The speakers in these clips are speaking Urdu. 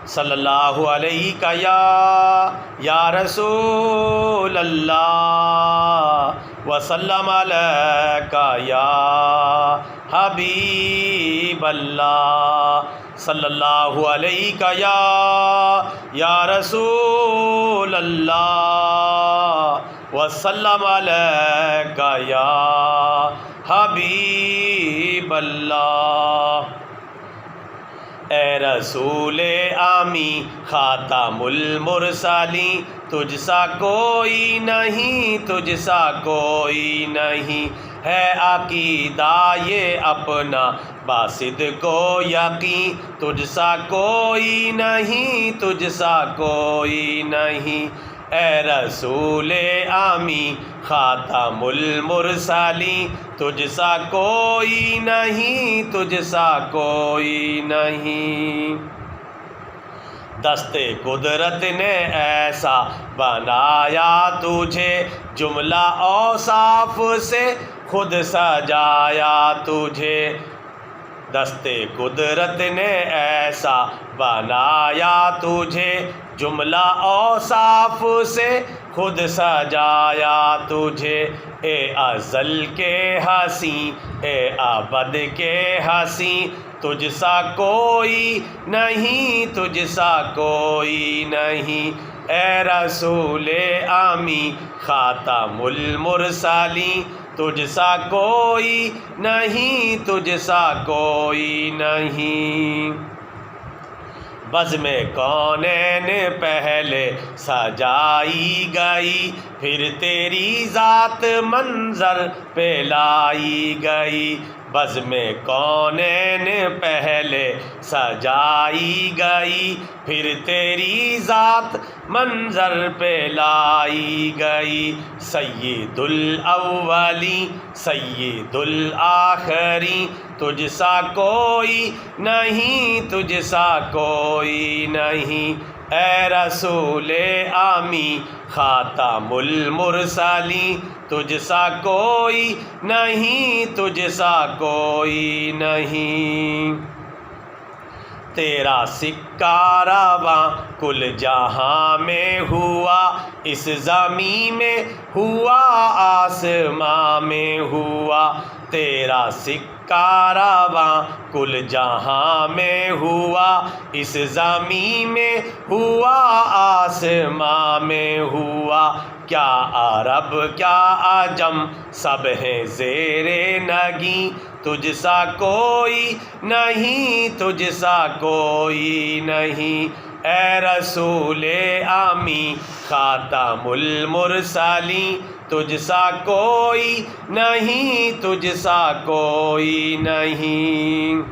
صلی اللہ علیہ یا رسول اللہ وسلم علیکہ یا حبیب اللہ صلی اللہ علیہ یا رسول اللہ وسلم علیکہ یا حبیب اللہ۔ اے رسول آمی خاتم المرسلین، تجھ سا کوئی نہیں، تجھ سا کوئی نہیں، ہے عقیدہ یہ اپنا باصدق و یقین، تجھ سا کوئی نہیں، تجھ سا کوئی نہیں، اے رسول آمی خاتم المرسلین، تجھ سا کوئی نہیں، تجھ سا کوئی نہیں۔ دست قدرت نے ایسا بنایا تجھے، جملہ اوصاف سے خود سجایا تجھے، دست قدرت نے ایسا بنایا تجھے، جملہ اوصاف سے خود سجایا تجھے، اے ازل کے ہنسی، اے ابد کے ہنسی، تجھ سا کوئی نہیں، تجھ سا کوئی نہیں، اے رسول آمی خاتم المرسلین، تجھ سا کوئی نہیں، تجھ سا کوئی نہیں۔ بزم کونین پہلے سجائی گئی، پھر تیری ذات منظر پہ لائی گئی، بزم کونین پہلے سجائی گئی، پھر تیری ذات منظر پہ لائی گئی، سید الاولین سید الآخرین، تجھ سا کوئی نہیں، تجھ سا کوئی نہیں، اے رسول آمی خاتم المرسلین، تجھ سا کوئی نہیں، تجھ سا کوئی نہیں۔ تیرا سکہ رواں کل جہاں میں ہوا، اس زمین میں ہوا، آسماں میں ہوا، تیرا سکہ رواں کل جہاں میں ہوا، اس زمین میں ہوا، آسماں میں ہوا، کیا عرب کیا عجم سب ہیں زیر نگیں، تجھ سا کوئی نہیں، تجھ سا کوئی نہیں، اے رسول آمی خاتم المرسلین، تجھ سا کوئی نہیں، تجھ سا کوئی نہیں۔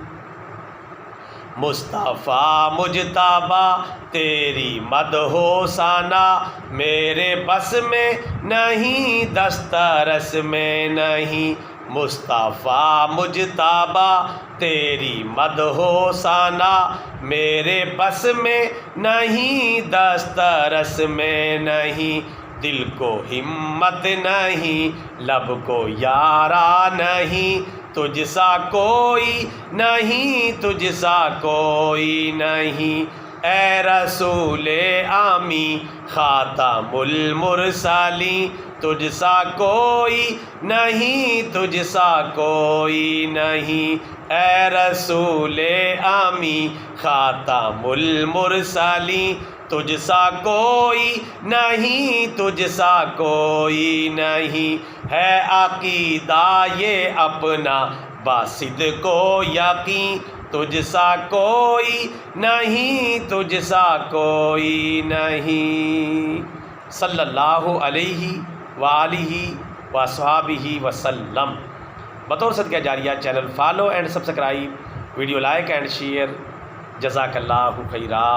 مصطفیٰ مجتبیٰ تیری مدح و ثنا میرے بس میں نہیں، دسترس میں نہیں، مصطفیٰ مجتبیٰ تیری مدح و ثنا میرے بس میں نہیں، دسترس میں نہیں، دل کو ہمت نہیں، لب کو یارا نہیں، تجھ سا کوئی نہیں، تجھ سا کوئی نہیں، اے رسول آمی خاتم المرسلین، تجھ سا کوئی نہیں، تجھ سا کوئی نہیں، اے رسول آمی خاتم المرسلین، تجھ سا کوئی نہیں، تجھ سا کوئی نہیں، ہے عقیدہ یہ اپنا باصدق و یقین، تجھ سا کوئی نہیں، تجھ سا کوئی نہیں، صلی اللہ علیہ وآلہ وصحبہ وسلم۔ بطور صدقہ جاریہ channel follow and subscribe, video like and share, جزاک اللہ خیرا۔